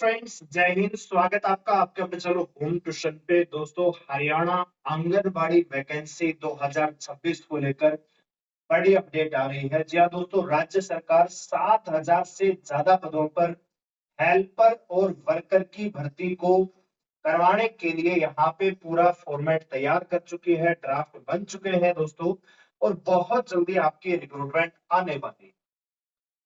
Friends, जय हिंद। स्वागत आपका आपके अपने चलो होम ट्यूशन पे। दोस्तों, हरियाणा आंगनबाड़ी वैकेंसी 2026 को लेकर बड़ी अपडेट आ रही है। जी हाँ दोस्तों, राज्य सरकार 7,000 से ज्यादा पदों पर हेल्पर और वर्कर की भर्ती को करवाने के लिए यहाँ पे पूरा फॉर्मेट तैयार कर चुकी है, ड्राफ्ट बन चुके हैं दोस्तों, और बहुत जल्दी आपकी रिक्रूटमेंट आने वाली है।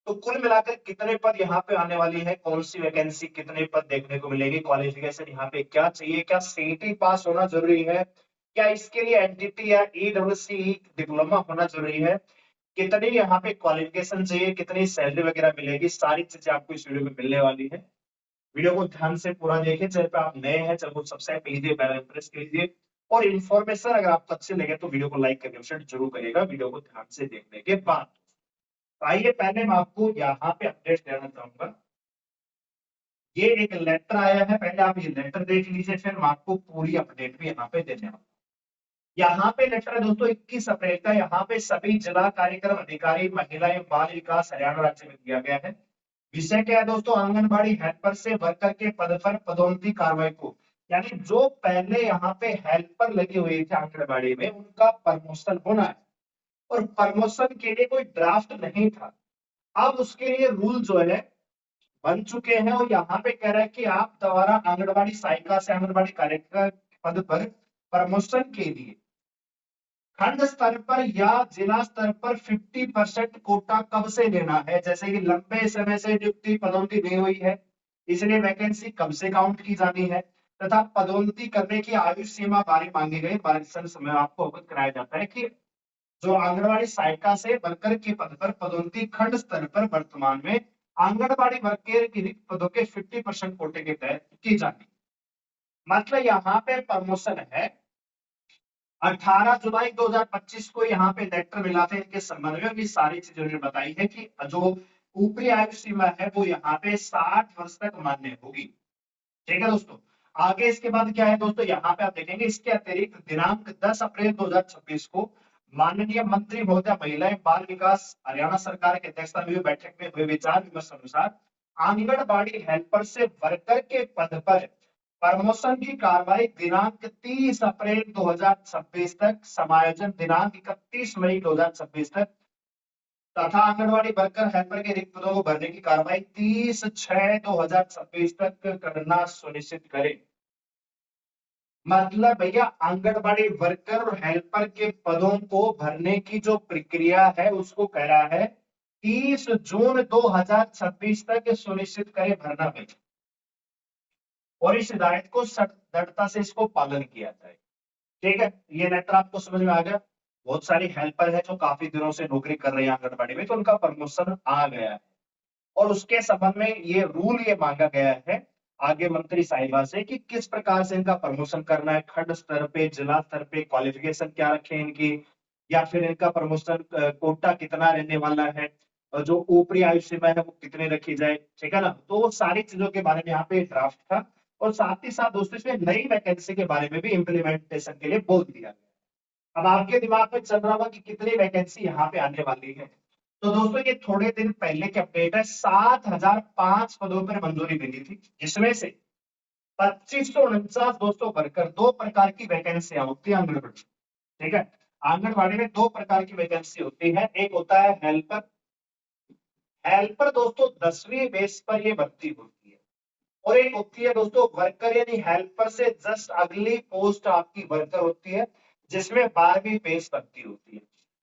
तो कुल मिलाकर कितने पद यहाँ पे आने वाली है, कौन सी वैकेंसी, कितने पद देखने को मिलेगी, क्वालिफिकेशन यहाँ पे क्या चाहिए, क्या सीईटी पास होना जरूरी है, क्या इसके लिए एनटीटी या ईडब्ल्यूसी डिप्लोमा होना जरूरी है, कितनी यहाँ पे क्वालिफिकेशन चाहिए, कितनी सैलरी वगैरह मिलेगी, सारी चीजें आपको इस वीडियो में मिलने वाली है। वीडियो को ध्यान से पूरा देखिए, चाहे पे आप नए हैं चाहे वो सब्सक्राइब कीजिए, बेल आइकन प्रेस कीजिए, और इन्फॉर्मेशन अगर आपको अच्छी लगे तो वीडियो को लाइक करके जरूर करिएगा वीडियो को ध्यान से देखने के बाद। तो आइए, पहले मैं आपको यहाँ पे अपडेट देना चाहूंगा। ये एक लेटर आया है, पहले आप ये लेटर देख लीजिए, फिर मैं आपको पूरी अपडेट भी यहाँ पे देने वाला हूँ। यहाँ पे लेटर है दोस्तों 21 अप्रैल का। यहाँ पे सभी जिला कार्यक्रम अधिकारी महिला एवं बाल विकास हरियाणा राज्य में दिया गया है। विषय क्या है दोस्तों, आंगनबाड़ी हेल्पर से वर्कर के पद पर पदोन्नति कार्रवाई को, यानी जो पहले यहाँ पे हेल्पर लगी हुई थी आंगनबाड़ी में, उनका प्रमोशन होना है। और प्रमोशन के लिए कोई ड्राफ्ट नहीं था, अब उसके लिए रूल जो है बन चुके हैं। और यहाँ पे कह रहा है कि आप द्वारा आंगनबाड़ी सहायिका से आंगनबाड़ी कार्यकर पद पर प्रमोशन के लिए खंड स्तर पर या जिला स्तर पर 50% कोटा कब से लेना है। जैसे कि लंबे समय से नियुक्ति पदोन्नति नहीं हुई है, इसलिए वैकेंसी कब से काउंट की जानी है, तथा पदोन्नति करने की आयु सीमा बारे मांगी गई मार्गदर्शन समय आपको अवगत कराया जाता है कि जो आंगनबाड़ी सहायिका से वर्कर के पद पर पदोन्नति खंड स्तर पर वर्तमान में आंगनबाड़ी वर्कर के रिक्त पदों के 50% कोटे के तहत की जाती। मतलब यहाँ पे प्रमोशन है। 18 जुलाई 2025 को यहाँ पे लेटर मिला था इनके संबंध में, सारी चीजें उन्होंने बताई है कि जो ऊपरी आयु सीमा है वो यहाँ पे 60 वर्ष तक मान्य होगी। ठीक है दोस्तों, आगे इसके बाद क्या है दोस्तों, यहाँ पे आप देखेंगे इसके अतिरिक्त दिनांक 10 अप्रैल 2026 को माननीय मंत्री महोदय महिला एवं बाल विकास हरियाणा सरकार की अध्यक्षता में हुई बैठक में हुए विचार विमर्श अनुसार आंगनबाड़ी हेल्पर से वर्कर के पद पर प्रमोशन की कार्रवाई दिनांक 30 अप्रैल 2026 तक, समायोजन दिनांक 31 मई 2026 तक, तथा आंगनबाड़ी वर्कर हेल्पर के रिक्त पदों को भरने की कार्रवाई 30/6/2026 तक करना सुनिश्चित करें। मतलब भैया, आंगनबाड़ी वर्कर और हेल्पर के पदों को भरने की जो प्रक्रिया है उसको कह रहा है 30 जून 2026 तक सुनिश्चित करें भरना भैया, और इस हिदायत को दृढ़ता से इसको पालन किया जाए। ठीक है, ये लेटर आपको समझ में आ गया। बहुत सारी हेल्पर है जो काफी दिनों से नौकरी कर रही है आंगनबाड़ी में, तो उनका प्रमोशन आ गया है, और उसके संबंध में ये रूल ये मांगा गया है आगे मंत्री साहिबा से कि किस प्रकार से इनका प्रमोशन करना है, खंड स्तर पे, जिला स्तर पे, क्वालिफिकेशन क्या रखे इनकी, या फिर इनका प्रमोशन कोटा कितना रहने वाला है, और जो ऊपरी आयु सीमा है वो कितने रखी जाए। ठीक है ना, तो वो सारी चीजों के बारे में यहाँ पे ड्राफ्ट था, और साथ ही साथ दोस्तों इसमें नई वैकेंसी के बारे में भी इम्प्लीमेंटेशन के लिए बोल दिया गया। अब आपके दिमाग में चल रहा होगा कि कितनी वैकेंसी यहाँ पे आने वाली है। तो दोस्तों, ये थोड़े दिन पहले की अपडेट है, 7,005 पदों पर मंजूरी मिली थी, जिसमें से 2549 दोस्तों वर्कर, दो प्रकार की वैकेंसियां होती है आंगनबाड़ी। ठीक है, आंगनबाड़ी में दो प्रकार की वैकेंसी होती है, एक होता है हेल्पर। हेल्पर दोस्तों 10वीं बेस पर ये भर्ती होती है, और एक होती है दोस्तों वर्कर, यानी हेल्पर से जस्ट अगली पोस्ट आपकी वर्कर होती है, जिसमें 12वीं बेस भर्ती होती है।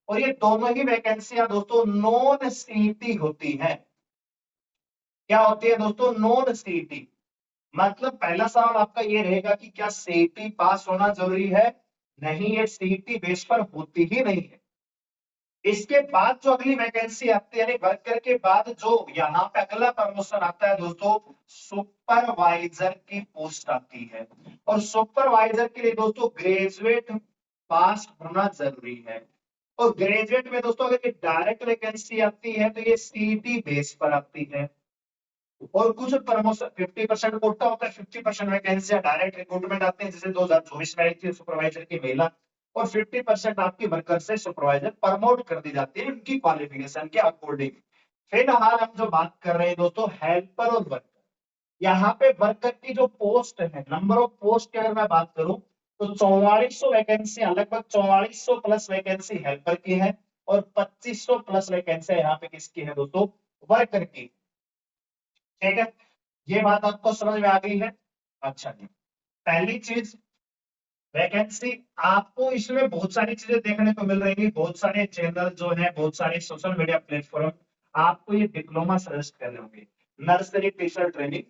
और ये दोनों ही वैकेंसियां दोस्तों नॉन सीईटी होती हैं। क्या होती है दोस्तों? Non CET. मतलब पहला सवाल आपका ये रहेगा कि क्या सीईटी पास होना जरूरी है? नहीं, ये सीईटी बेस पर होती ही नहीं है। इसके बाद जो अगली वैकेंसी आती है, यानी वर्कर के बाद जो यहाँ पे अगला प्रमोशन आता है दोस्तों, सुपरवाइजर की पोस्ट आती है। और सुपरवाइजर के लिए दोस्तों ग्रेजुएट पास होना जरूरी है। और ग्रेजुएट में दोस्तों अगर ये डायरेक्ट वैकेंसी आती है तो ये सीईटी बेस पर आती है। और कुछ प्रमोशन 50% कोटा होता है, 50% वैकेंसी डायरेक्ट रिक्रूटमेंट आते हैं, जैसे 2024 में आई थी सुपरवाइजर की महिला, और 50% आपकी वर्कर से सुपरवाइजर प्रमोट कर दी जाती है उनकी क्वालिफिकेशन के अकॉर्डिंग। फिलहाल हम जो बात कर रहे हैं दोस्तों हेल्पर और वर्कर, यहाँ पे वर्कर की जो पोस्ट है, नंबर ऑफ पोस्ट की अगर मैं बात करूं तो 4400 वैकेंसी, लगभग 4400 प्लस वैकेंसी हेल्पर की है और 2500 प्लस वैकेंसी यहाँ पे किसकी है दोस्तों, वर्कर की। ठीक है, ये बात आपको समझ में आ गई है। अच्छा जी, पहली चीज वैकेंसी, आपको इसमें बहुत सारी चीजें देखने को मिल रही है, बहुत सारे चैनल जो है, बहुत सारे सोशल मीडिया प्लेटफॉर्म आपको ये डिप्लोमा सजेस्ट कर रहे होंगे, नर्सरी टीचर ट्रेनिंग,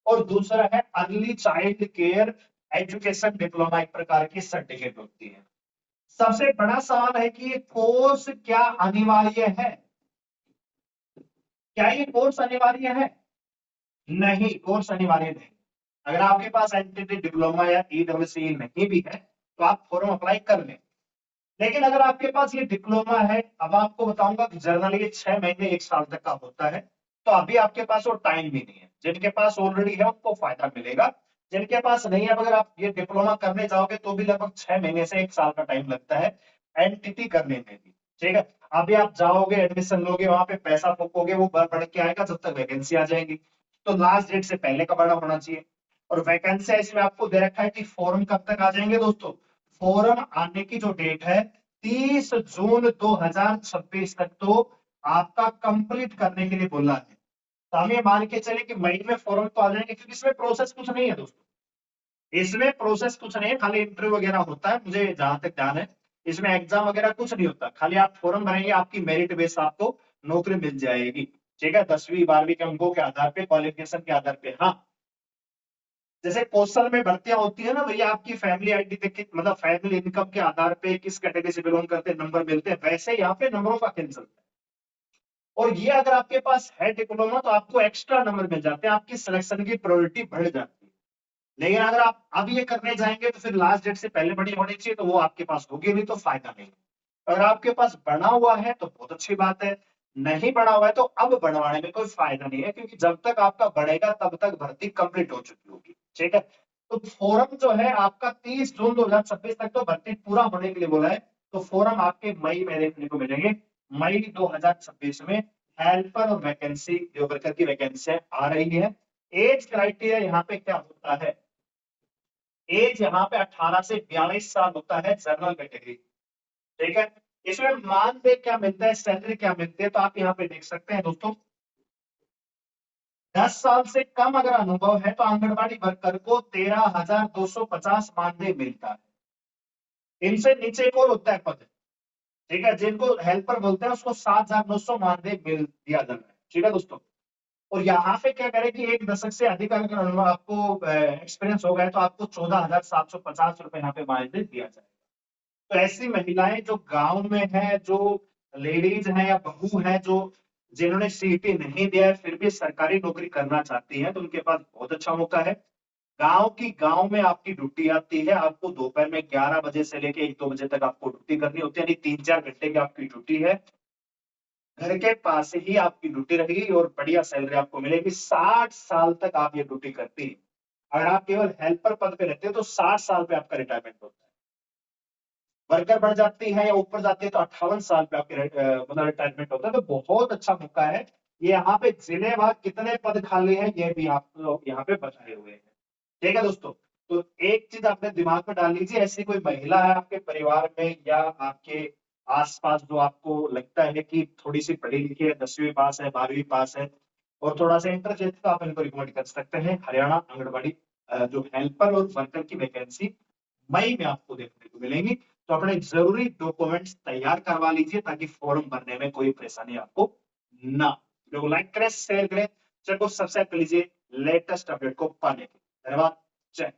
और दूसरा है early child care education diploma, एक प्रकार की सर्टिफिकेट होती है। सबसे बड़ा सवाल है कि ये कोर्स क्या अनिवार्य है? क्या ये कोर्स अनिवार्य है? नहीं, कोर्स अनिवार्य नहीं। अगर आपके पास एनटीटी डिप्लोमा या ईडब्ल्यूसी नहीं भी है तो आप फॉर्म अप्लाई कर लें। लेकिन अगर आपके पास ये डिप्लोमा है, अब आपको बताऊंगा कि जनरली ये 6 महीने 1 साल तक का होता है, तो अभी आपके पास वो टाइम भी नहीं है। जिनके पास ऑलरेडी है उनको फायदा मिलेगा, जिनके पास नहीं है, अगर आप ये डिप्लोमा करने जाओगे तो भी लगभग 6 महीने से 1 साल का टाइम लगता है एनटीटी करने में भी। ठीक है, अभी आप जाओगे, एडमिशन लोगे, वहां पे पैसा फूकोगे, वो बढ़ के आएगा जब तक वैकेंसी आ जाएगी। तो लास्ट डेट से पहले का बड़ा होना चाहिए। और वैकेंसी इसमें आपको दे रखा है कि फॉर्म कब तक आ जाएंगे दोस्तों, फॉर्म आने की जो डेट है 30 जून 2026 तक तो आपका कंप्लीट करने के लिए बोला है। तो हम ये मान के चले कि मई में फॉर्म तो आ जाएंगे, क्योंकि इसमें प्रोसेस कुछ नहीं है दोस्तों, इसमें प्रोसेस कुछ नहीं है, खाली इंटरव्यू वगैरह होता है, मुझे जहां तक ध्यान है। इसमें एग्जाम वगैरह कुछ नहीं होता, खाली आप फॉर्म भरेंगे, आपकी मेरिट बेस आपको नौकरी मिल जाएगी। ठीक है, 10वीं 12वीं के अंकों के आधार पे, क्वालिफिकेशन के आधार पे। हाँ, जैसे कौशल में भर्तियां होती है ना भैया, आपकी फैमिली आईडी देख के, मतलब फैमिली इनकम के आधार पे किस कैटेगरी से बिलोंग करते हैं नंबर मिलते हैं, वैसे यहाँ पे नंबरों का खेल चलता है। और ये अगर आपके पास है डिप्लोमा तो आपको एक्स्ट्रा नंबर मिल जाते हैं, आपकी सिलेक्शन की प्रायोरिटी बढ़ जाती है। लेकिन अगर आप अब ये करने जाएंगे तो फिर लास्ट डेट से पहले बड़ी होनी चाहिए, तो वो आपके पास होगी नहीं, तो फायदा नहीं। अगर आपके पास बना हुआ है तो बहुत अच्छी बात है, नहीं बना हुआ है तो अब बनवाने में कोई फायदा नहीं है, क्योंकि जब तक आपका बढ़ेगा तब तक भर्ती कंप्लीट हो चुकी होगी। ठीक है, तो फोरम जो है आपका 30 जून 2026 तक तो भर्ती पूरा होने के लिए बोला है, तो फोरम आपके मई में देखने को मिलेंगे। मई 2026 में हेल्पर और वैकेंसी, जो वर्कर की वैकेंसी आ रही है। एज क्राइटेरिया यहाँ पे क्या होता है, एज यहाँ पे 18 से 42 साल होता है जनरल कैटेगरी। ठीक है, इसमें मानदेय क्या मिलता है, सैलरी क्या मिलती है, तो आप यहाँ पे देख सकते हैं दोस्तों, 10 साल से कम अगर अनुभव है तो आंगनबाड़ी वर्कर को 13,250 मानदेय मिलता है। इनसे नीचे एक और होता है पद, ठीक है, जिनको हेल्पर बोलते हैं, उसको 7,900 मानदेय मिल दिया जाता है। ठीक है दोस्तों, और यहाँ पे क्या करें कि 1 दशक से अधिक अगर अनुभव आपको एक्सपीरियंस हो गया तो आपको 14,750 रुपए यहाँ पे मानदेय दिया जाएगा। तो ऐसी महिलाएं जो गांव में है, जो लेडीज हैं या बहू हैं, जो जिन्होंने सीटी नहीं दिया है फिर भी सरकारी नौकरी करना चाहती हैं, तो उनके पास बहुत अच्छा मौका है। गांव में आपकी ड्यूटी आती है, आपको दोपहर में 11 बजे से लेके 1-2 बजे तक आपको ड्यूटी करनी होती है, यानी 3-4 घंटे की आपकी ड्यूटी है। घर के पास ही आपकी ड्यूटी रहेगी और बढ़िया सैलरी आपको मिलेगी। 60 साल तक आप ये ड्यूटी करती है। अगर आप केवल हेल्पर पद पे रहते हो तो 60 साल पे आपका रिटायरमेंट होता है। वर्कर बढ़ जाती है या ऊपर जाती है तो 58 साल पे आपके मतलब रिटायरमेंट होता है। तो बहुत अच्छा मौका है। ये यहाँ पे जिलेवार कितने पद खाली हैं ये भी आप लोग यहाँ पे बताए हुए हैं। ठीक है दोस्तों, तो एक चीज आपने दिमाग में डाल लीजिए, ऐसी कोई महिला है आपके परिवार में या आपके आसपास जो आपको लगता है कि थोड़ी सी पढ़ी लिखी है, 10वीं पास है, 12वीं पास है और थोड़ा सा इंटरेस्ट, तो आप इनको रिकमेंड कर सकते हैं। हरियाणा आंगनबाड़ी जो हेल्पर और वर्कर की वैकेंसी मई में आपको देखने को मिलेंगी। तो अपने जरूरी डॉक्यूमेंट्स तैयार करवा लीजिए ताकि फॉर्म भरने में कोई परेशानी आपको ना। वीडियो लाइक करें, शेयर करें, चैनल को सब्सक्राइब कर लीजिए लेटेस्ट अपडेट को पाने के लिए। धन्यवाद, जय